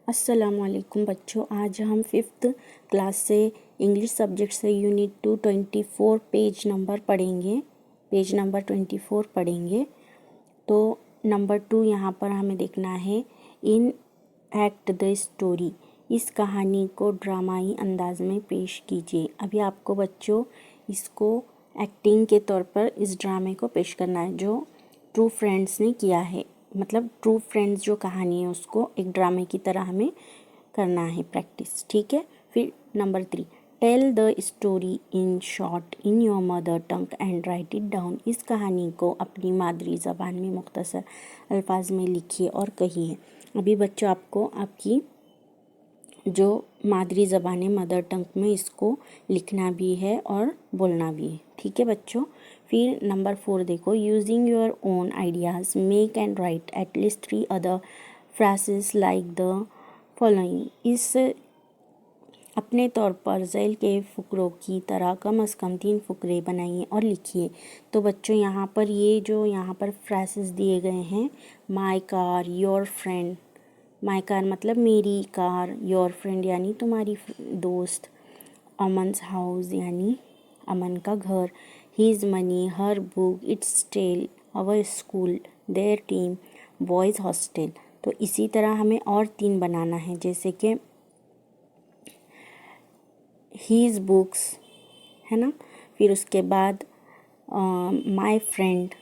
अस्सलामुअलैकुम बच्चों, आज हम 5th क्लास से इंग्लिश सब्जेक्ट से यूनिट 224 पेज नंबर 24 पढ़ेंगे। तो नंबर 2 यहाँ पर हमें देखना है, इन एक्ट द स्टोरी, इस कहानी को ड्रामाई अंदाज में पेश कीजिए। अभी आपको बच्चों इसको एक्टिंग के तौर पर इस ड्रामे को पेश करना है जो ट्रू फ्रेंड्स ने किया है। मतलब ट्रू फ्रेंड्स जो कहानी है उसको एक ड्रामे की तरह हमें करना है प्रैक्टिस, ठीक है। फिर number 3, tell the story in short in your mother tongue and write it down, इस कहानी को अपनी मादरी ज़बान में मुख्तसर अल्फाज में लिखिए और कहिए। अभी बच्चों आपको आपकी जो मादरी ज़बान है मदर टंग में इसको लिखना भी है और बोलना भी है, ठीक है बच्चों। फिर नंबर 4 देखो, using your own ideas make and right at least 3 other phrases like the following, इस अपने तौर पर झैल के फ़ुकरों की तरह कम से कम 3 फ़ुकरे बनाइए और लिखिए। तो बच्चों यहाँ पर ये जो यहाँ पर फ्रेजेस दिए गए हैं, my car, your friend, my car मतलब मेरी कार, योर फ्रेंड यानी तुम्हारी दोस्त, अमन्स हाउस यानी अमन का घर, his money, her book, its tail, our school, their team, boys hostel. तो इसी तरह हमें और 3 बनाना है, जैसे कि हीज़ बुक्स है ना, फिर उसके बाद माई फ्रेंड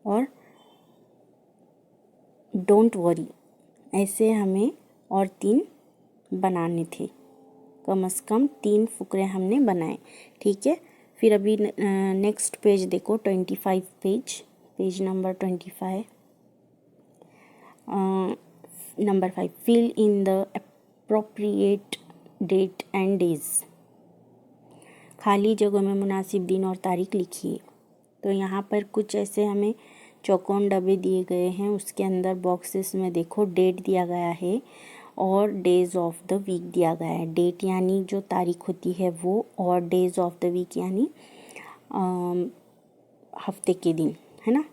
और डोंट वरी। ऐसे हमें और 3 बनाने थे, कम से कम 3 फ़ुकरे हमने बनाए, ठीक है। फिर अभी नेक्स्ट पेज देखो, 25 page number 25, number 5, fill in the appropriate date and days, खाली जगहों में मुनासिब दिन और तारीख लिखिए। तो यहाँ पर कुछ ऐसे हमें चौकोन डब्बे दिए गए हैं, उसके अंदर बॉक्सेस में देखो डेट दिया गया है और डेज ऑफ द वीक दिया गया है। डेट यानी जो तारीख होती है वो, और डेज ऑफ द वीक यानी हफ्ते के दिन, है ना।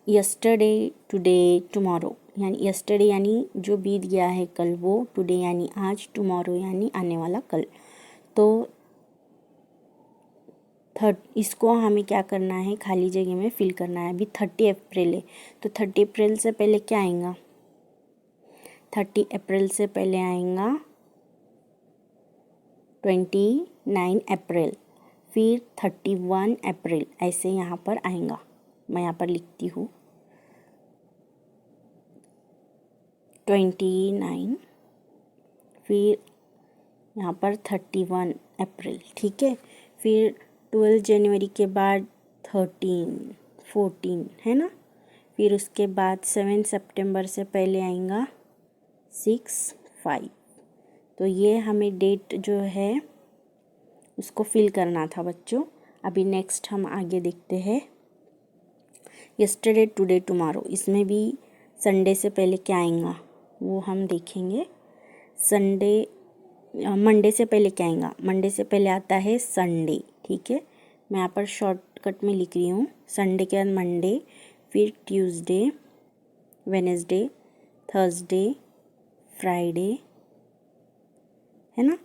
यस्टरडे, टुडे, टुमारो, यानी यस्टरडे यानी जो बीत गया है कल वो, टुडे यानी आज, टुमारो यानी आने वाला कल। तो इसको हमें क्या करना है, खाली जगह में फिल करना है। अभी 30 अप्रैल है, तो 30 अप्रैल से पहले क्या आएगा, 30 अप्रैल से पहले आएगा 29 अप्रैल, फिर 31 अप्रैल, ऐसे यहाँ पर आएगा। मैं यहाँ पर लिखती हूँ 29, फिर यहाँ पर 31 अप्रैल, ठीक है। फिर 12 जनवरी के बाद 13, 14 है ना। फिर उसके बाद 7 सितंबर से पहले आएगा 6, 5। तो ये हमें डेट जो है उसको फिल करना था बच्चों। अभी नेक्स्ट हम आगे देखते हैं, यस्टरडे, टुडे, टुमारो, इसमें भी संडे से पहले क्या आएगा वो हम देखेंगे। मंडे से पहले क्या आएगा, मंडे से पहले आता है संडे, ठीक है। मैं यहाँ पर शॉर्टकट में लिख रही हूँ, संडे के बाद मंडे, फिर ट्यूसडे, वेनेसडे, थर्सडे, फ्राइडे, है ना।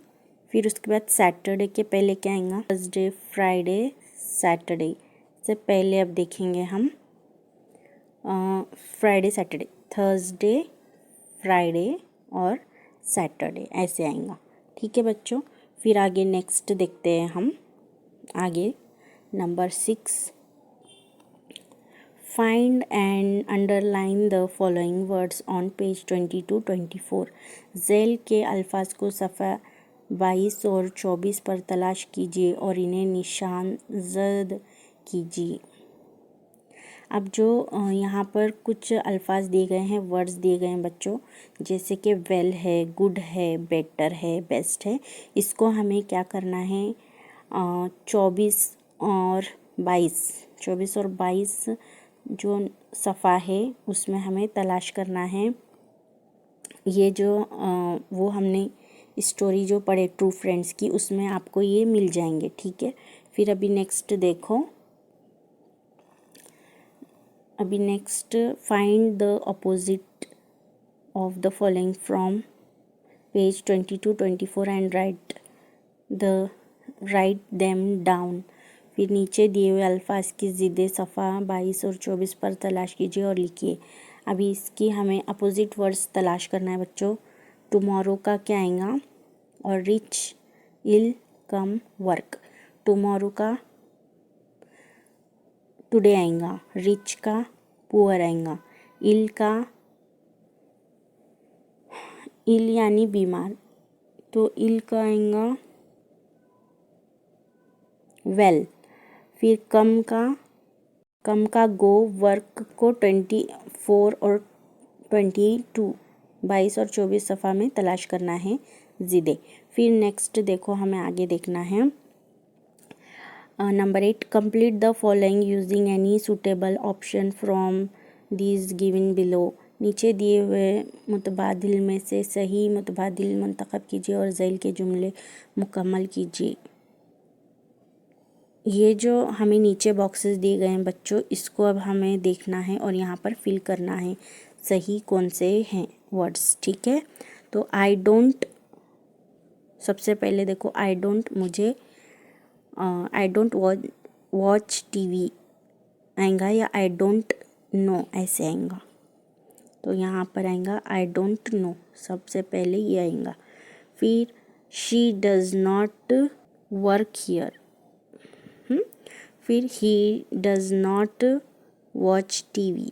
फिर उसके बाद सैटरडे के पहले क्या आएगा, थर्सडे, फ्राइडे, सैटरडे से पहले अब देखेंगे हम फ्राइडे, सैटरडे, थर्सडे, फ्राइडे और सैटरडे, ऐसे आएगा, ठीक है बच्चों। फिर आगे नेक्स्ट देखते हैं हम आगे, number 6, find and underline the following words on page 22-24, Zail के अल्फाज को सफ़ा 22 और 24 पर तलाश कीजिए और इन्हें निशान ज़द कीजिए। अब जो यहाँ पर कुछ अल्फाज दिए गए हैं, वर्ड्स दिए गए हैं बच्चों, जैसे कि वेल है, गुड है, बेटर है, बेस्ट है, इसको हमें क्या करना है, 24 और 22 जो सफ़ा है उसमें हमें तलाश करना है। ये जो वो हमने स्टोरी जो पढ़े ट्रू फ्रेंड्स की, उसमें आपको ये मिल जाएंगे, ठीक है। फिर अभी नेक्स्ट देखो, अभी next, find the opposite of the following from page 22-24 and write them down. फिर नीचे दिए हुए अल्फाज की ज़िद्दे सफ़ा 22 और 24 पर तलाश कीजिए और लिखिए। अभी इसकी हमें अपोजिट वर्ड्स तलाश करना है बच्चों। टुमारो का क्या आएगा, और रिच इल कम वर्क। टुमारो का टुडे आएगा, रिच का पुअर आएगा, इल का इल यानी बीमार, तो इल का आएगा वेल। फिर कम का गो, वर्क को 24 और 22 और 24 सफ़ा में तलाश करना है ज़िदे। फिर नेक्स्ट देखो, हमें आगे देखना है number 8, complete the following using any suitable option from these given below. नीचे दिए हुए मुतबादिल में से सही मुतबादिल मुंतखब कीजिए और ज़ैल के जुमले मुकम्मल कीजिए। ये जो हमें नीचे बॉक्सेस दिए गए हैं बच्चों, इसको अब हमें देखना है और यहाँ पर फिल करना है सही कौन से हैं वर्ड्स, ठीक है। तो आई डोंट, सबसे पहले देखो, आई डोंट मुझे, आई डोंट वॉच टीवी आएगा, या आई डोंट नो ऐसे आएगा। तो यहाँ पर आएगा आई डोंट नो, सबसे पहले ये आएगा। फिर she does not work here. फिर he does not watch TV.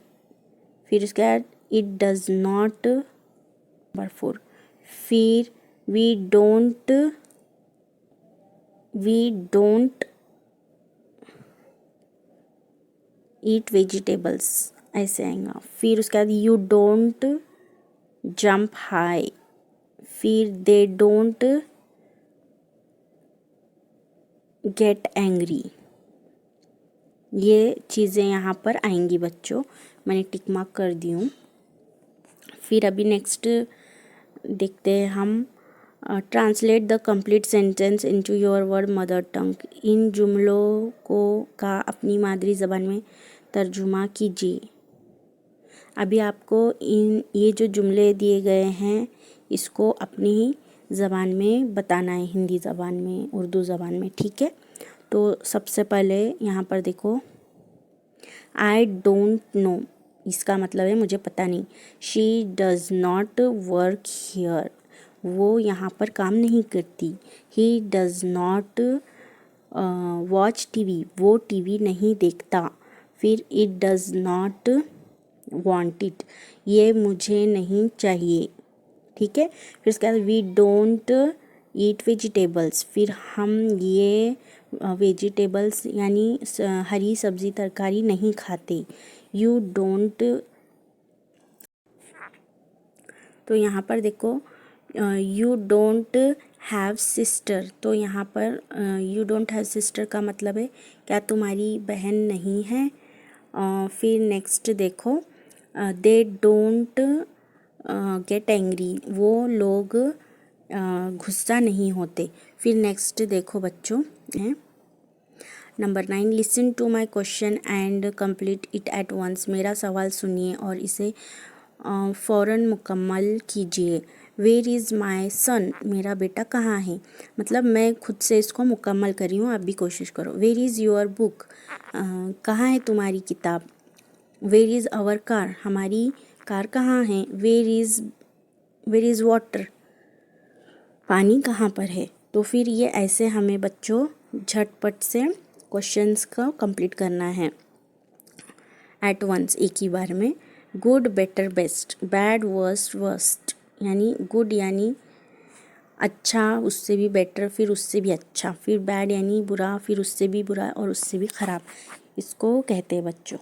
फिर उसके बाद इट डज़ नॉट, नंबर 4। फिर वी डोंट ईट वेजिटेबल्स ऐसे आएगा। फिर उसके बाद यू डोंट जंप हाई। फिर दे डोंट गेट एंग्री। ये चीज़ें यहाँ पर आएंगी बच्चों, मैंने टिक मार्क कर दी हूँ। फिर अभी नेक्स्ट देखते हैं हम, translate the complete sentence into your word mother tongue. इन जुमलों का अपनी मादरी ज़बान में तर्जुमा कीजिए। अभी आपको ये जो जुमले दिए गए हैं इसको अपनी ज़बान में बताना है, हिंदी ज़बान में, उर्दू ज़बान में, ठीक है। तो सबसे पहले यहाँ पर देखो, आई डोंट नो, इसका मतलब है मुझे पता नहीं। She does not work here, वो यहाँ पर काम नहीं करती। ही डज़ नॉट वॉच टीवी, वो टीवी नहीं देखता। फिर it does not want it, ये मुझे नहीं चाहिए, ठीक है। फिर उसके बाद वी डोंट ईट वेजिटेबल्स, फिर हम ये वेजिटेबल्स यानी हरी सब्ज़ी तरकारी नहीं खाते। यू डोंट, तो यहाँ पर देखो, यू डोंट हैव सिस्टर, तो यहाँ पर यू डोंट हैव सिस्टर का मतलब है क्या तुम्हारी बहन नहीं है। फिर नेक्स्ट देखो, दे डोंट गेट एंग्री, वो लोग गुस्सा नहीं होते। फिर नेक्स्ट देखो बच्चों, number 9, listen to my question and complete it at once. मेरा सवाल सुनिए और इसे फ़ौरन मुकम्मल कीजिए। वेयर इज़ माई सन, मेरा बेटा कहाँ है, मतलब मैं खुद से इसको मुकम्मल कर रही हूँ, आप भी कोशिश करो। वेयर इज़ योर बुक, कहाँ है तुम्हारी किताब। वेयर इज़ आवर कार, हमारी कार कहाँ है। वेयर इज़ वाटर, पानी कहाँ पर है। तो फिर ये ऐसे हमें बच्चों झटपट से क्वेश्चंस का कंप्लीट करना है एट वंस, एक ही बार में। Good, better, best, bad, worst, worst, यानी गुड यानी अच्छा, उससे भी बेटर, फिर उससे भी अच्छा, फिर बैड यानी बुरा, फिर उससे भी बुरा और उससे भी ख़राब, इसको कहते हैं बच्चों।